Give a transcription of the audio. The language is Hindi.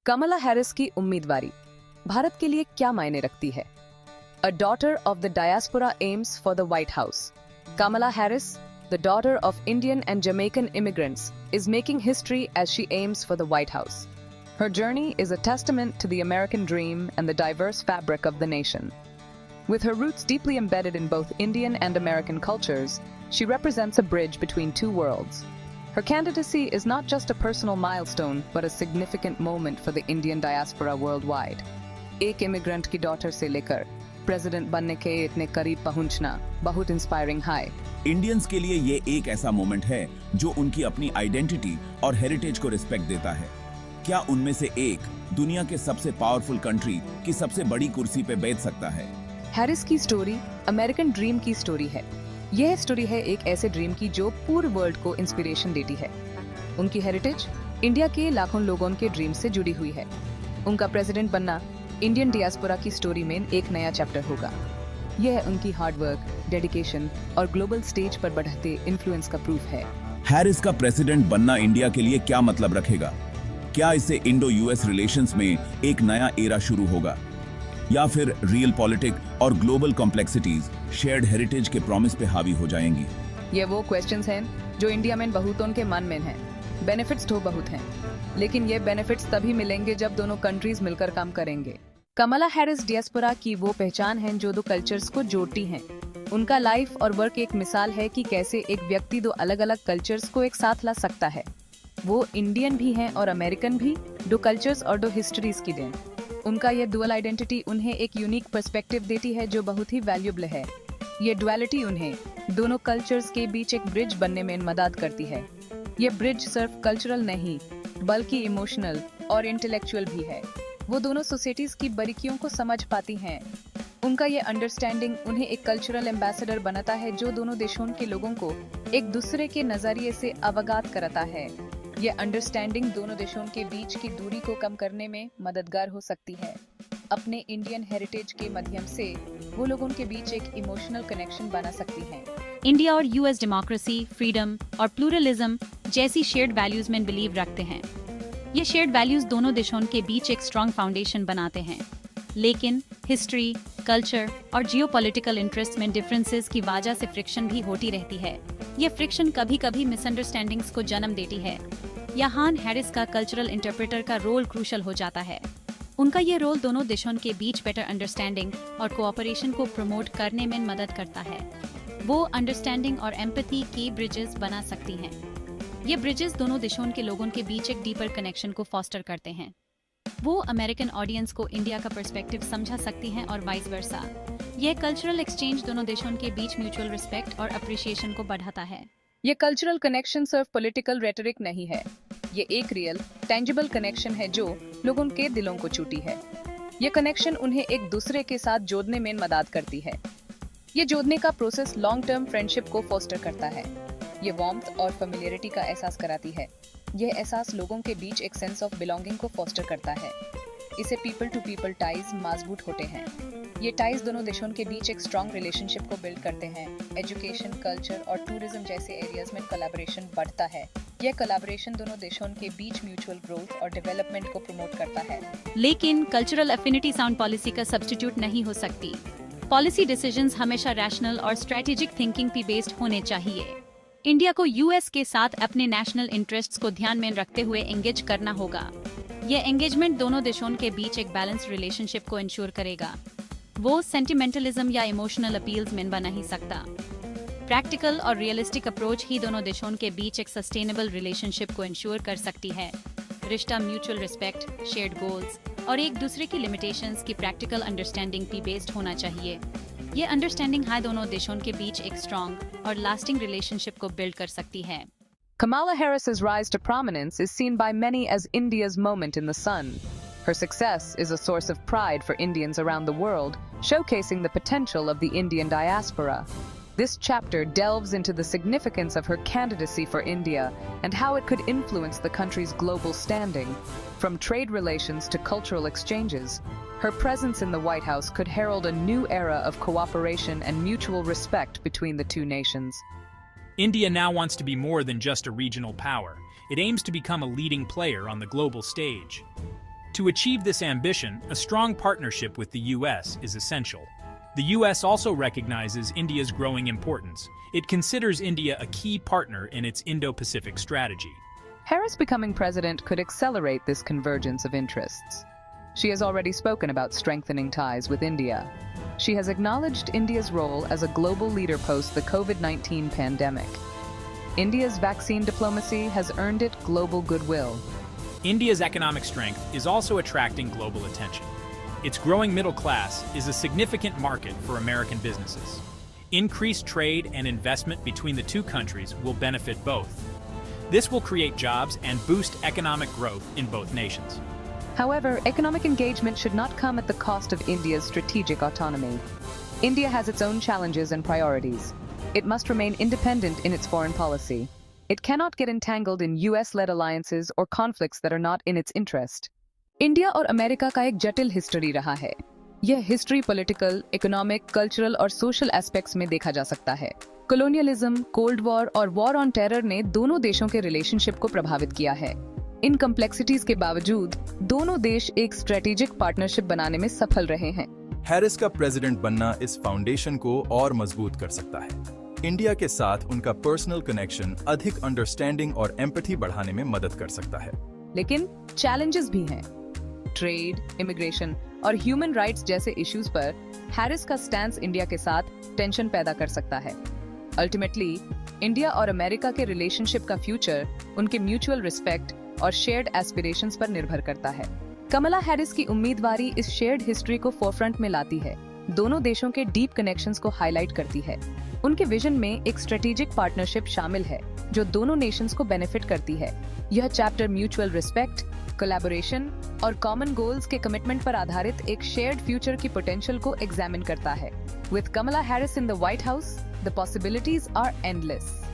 कमला हैरिस की उम्मीदवारी भारत के लिए क्या मायने रखती है? A daughter of the diaspora AIIMS for the White house. Kamala Harris, the daughter of Indian and Jamaican immigrants, is making history as she aims for the White House. Her journey is a testament to the American dream and the diverse fabric of the nation. With her roots deeply embedded in both Indian and American cultures, she represents a bridge between two worlds. Her candidacy is not just a personal milestone, but a significant moment for the Indian diaspora worldwide. एक इमिग्रेंट की डॉटर से लेकर प्रेसिडेंट बनने के इतने करीब पहुंचना बहुत इंस्पायरिंग है। इंडियंस के लिए ये एक ऐसा मोमेंट है जो उनकी अपनी आइडेंटिटी और हेरिटेज को रिस्पेक्ट देता है। क्या उनमें से एक दुनिया के सबसे पावरफुल कंट्री की सबसे बड़ी कुर्सी पे बैठ सकता है? हैरिस की स्टोरी अमेरिकन ड्रीम की स्टोरी है। यह स्टोरी है एक ऐसे ड्रीम की जो पूरे वर्ल्ड को इंस्पिरेशन देती है। उनकी हेरिटेज इंडिया के लाखों लोगों के ड्रीम से जुड़ी हुई है। उनका प्रेसिडेंट बनना इंडियन डियास्पोरा की स्टोरी में एक नया चैप्टर होगा। यह उनकी हार्ड वर्क, डेडिकेशन और ग्लोबल स्टेज पर बढ़ते इन्फ्लुएंस का प्रूफ है। हैरिस का प्रेसिडेंट बनना इंडिया के लिए क्या मतलब रखेगा? क्या इससे इंडो यूएस रिलेशंस में एक नया एरा शुरू होगा, या फिर रियल पॉलिटिक और ग्लोबल कॉम्प्लेक्सिटीज शेयर्ड हेरिटेज के प्रॉमिस पे हावी हो जाएंगी? ये वो क्वेश्चंस हैं जो इंडिया में बहुतों के मन में हैं। बेनिफिट्स तो बहुत हैं, लेकिन ये बेनिफिट्स तभी मिलेंगे जब दोनों कंट्रीज मिलकर काम करेंगे। कमला हैरिस डियास्पोरा की वो पहचान है जो दो कल्चर्स को जोड़ती हैं। उनका लाइफ और वर्क एक मिसाल है कि कैसे एक व्यक्ति दो अलग अलग कल्चर्स को एक साथ ला सकता है। वो इंडियन भी हैं और अमेरिकन भी, दो कल्चर्स और दो हिस्ट्रीज की देन। उनका ये डुअल आइडेंटिटी उन्हें एक यूनिक पर्सपेक्टिव देती है जो बहुत ही वैल्यूएबल है। ये डुअलिटी उन्हें दोनों कल्चर्स के बीच एक ब्रिज बनने में मदद करती है। ये ब्रिज सिर्फ कल्चरल नहीं बल्कि इमोशनल और इंटेलेक्चुअल भी है। वो दोनों सोसाइटीज की बारीकियों को समझ पाती हैं। उनका ये अंडरस्टैंडिंग उन्हें एक कल्चरल एम्बेसडर बनाता है जो दोनों देशों के लोगों को एक दूसरे के नजरिए से अवगत कराता है। ये अंडरस्टैंडिंग दोनों देशों के बीच की दूरी को कम करने में मददगार हो सकती है। अपने इंडियन हेरिटेज के माध्यम से वो लोगों के बीच एक इमोशनल कनेक्शन बना सकती हैं। इंडिया और यूएस डेमोक्रेसी, फ्रीडम और प्लूरलिज्म जैसी शेयर्ड वैल्यूज में बिलीव रखते हैं। ये शेयर्ड वैल्यूज दोनों देशों के बीच एक स्ट्रॉन्ग फाउंडेशन बनाते हैं, लेकिन हिस्ट्री, कल्चर और जियोपॉलिटिकल इंटरेस्ट में डिफरेंसेस की वजह से फ्रिक्शन भी होती रहती है। ये फ्रिक्शन कभी कभी मिसअंडरस्टैंडिंग्स को जन्म देती है। यहाँ हैरिस का कल्चरल इंटरप्रेटर का रोल क्रूशल हो जाता है। उनका ये रोल दोनों देशों के बीच बेटर अंडरस्टैंडिंग और कोऑपरेशन को प्रमोट करने में मदद करता है। वो अंडरस्टैंडिंग और एम्पैथी की ब्रिजेस बना सकती हैं। ये ब्रिजेस दोनों देशों के लोगों के बीच एक डीपर कनेक्शन को फॉस्टर करते हैं। वो अमेरिकन ऑडियंस को इंडिया का पर्सपेक्टिव समझा सकती हैं और वाइस वर्सा। ये कल्चरल एक्सचेंज दोनों देशों के बीच म्यूचुअल रिस्पेक्ट और अप्रिसिएशन को बढ़ाता है। ये कल्चरल कनेक्शन सिर्फ पॉलिटिकल रेटरिक नहीं है, ये एक रियल टेंजिबल कनेक्शन है जो लोगों के दिलों को छूती है। ये कनेक्शन उन्हें एक दूसरे के साथ जोड़ने में मदद करती है। ये जोड़ने का प्रोसेस लॉन्ग टर्म फ्रेंडशिप को फोस्टर करता है। ये वार्मथ और फेमिलियरिटी का एहसास कराती है। यह एहसास लोगों के बीच एक सेंस ऑफ बिलोंगिंग को फोस्टर करता है। इसे पीपल टू पीपल टाइज मजबूत होते हैं। ये टाइज दोनों देशों के बीच एक स्ट्रॉन्ग रिलेशनशिप को बिल्ड करते हैं। एजुकेशन, कल्चर और टूरिज्म जैसे एरियाज में कोलैबोरेशन बढ़ता है। यह कोलैबोरेशन दोनों देशों के बीच म्यूचुअल ग्रोथ और डेवलपमेंट को प्रमोट करता है। लेकिन कल्चरल एफिनिटी साउंड पॉलिसी का सब्स्टिट्यूट नहीं हो सकती। पॉलिसी डिसीजंस हमेशा रैशनल और स्ट्रेटेजिक थिंकिंग पे बेस्ड होने चाहिए। इंडिया को यूएस के साथ अपने नेशनल इंटरेस्ट्स को ध्यान में रखते हुए एंगेज करना होगा। यह एंगेजमेंट दोनों देशों के बीच एक बैलेंस्ड रिलेशनशिप को इंश्योर करेगा। वो सेंटिमेंटलिज्म या इमोशनल अपील्स में बन नहीं सकता। प्रैक्टिकल और रियलिस्टिक अप्रोच ही दोनों देशों के बीच एक सस्टेनेबल रिलेशनशिप को इंश्योर कर सकती है। रिश्ता म्यूचुअल रिस्पेक्ट, शेयर्ड गोल्स और एक दूसरे की लिमिटेशंस की प्रैक्टिकल अंडरस्टैंडिंग पे बेस्ड होना चाहिए। ये अंडरस्टैंडिंग है दोनों देशों के बीच एक स्ट्रॉन्ग और लास्टिंग रिलेशनशिप को बिल्ड कर सकती है। Kamala Harris's rise to prominence is seen by many as India's moment in the sun. Her success is a source of pride for Indians around the world, showcasing the potential of the Indian diaspora. This chapter delves into the significance of her candidacy for India and how it could influence the country's global standing. From trade relations to cultural exchanges, her presence in the White House could herald a new era of cooperation and mutual respect between the two nations. India now wants to be more than just a regional power. It aims to become a leading player on the global stage. To achieve this ambition, a strong partnership with the US is essential. The US also recognizes India's growing importance. It considers India a key partner in its Indo-Pacific strategy. Harris becoming president could accelerate this convergence of interests. She has already spoken about strengthening ties with India. She has acknowledged India's role as a global leader post the COVID-19 pandemic. India's vaccine diplomacy has earned it global goodwill. India's economic strength is also attracting global attention. Its growing middle class is a significant market for American businesses. Increased trade and investment between the two countries will benefit both. This will create jobs and boost economic growth in both nations. However, economic engagement should not come at the cost of India's strategic autonomy. India has its own challenges and priorities. It must remain independent in its foreign policy. It cannot get entangled in US-led alliances or conflicts that are not in its interest. India और अमेरिका का एक जटिल हिस्ट्री रहा है। यह हिस्ट्री पॉलिटिकल, इकोनॉमिक, कल्चरल और सोशल एस्पेक्ट्स में देखा जा सकता है। कोलोनियलिज्म, कोल्ड वॉर और वॉर ऑन टेरर ने दोनों देशों के रिलेशनशिप को प्रभावित किया है। इन कम्प्लेक्सिटीज के बावजूद दोनों देश एक स्ट्रेटेजिक पार्टनरशिप बनाने में सफल रहे हैं। हैरिस का प्रेसिडेंट बनना इस फाउंडेशन को और मजबूत कर सकता है। इंडिया के साथ उनका पर्सनल कनेक्शन अधिक अंडरस्टैंडिंग और एम्पैथी बढ़ाने में मदद कर सकता है। लेकिन चैलेंजेस भी हैं। ट्रेड, इमिग्रेशन और ह्यूमन राइट्स जैसे इश्यूज पर हैरिस का स्टैंस इंडिया के साथ टेंशन पैदा कर सकता है। अल्टीमेटली, इंडिया और अमेरिका के रिलेशनशिप का फ्यूचर उनके म्यूचुअल रिस्पेक्ट और शेयर्ड एस्पिरेशंस पर निर्भर करता है। कमला हैरिस की उम्मीदवारी इस शेयर्ड हिस्ट्री को फोरफ्रंट में लाती है, दोनों देशों के डीप कनेक्शंस को हाईलाइट करती है। उनके विजन में एक स्ट्रेटेजिक पार्टनरशिप शामिल है जो दोनों नेशंस को बेनिफिट करती है। यह चैप्टर म्यूचुअल रिस्पेक्ट, कोलैबोरेशन और कॉमन गोल्स के कमिटमेंट पर आधारित एक शेयर्ड फ्यूचर की पोटेंशियल को एग्जामिन करता है। With Kamala Harris in the White House, the possibilities are endless.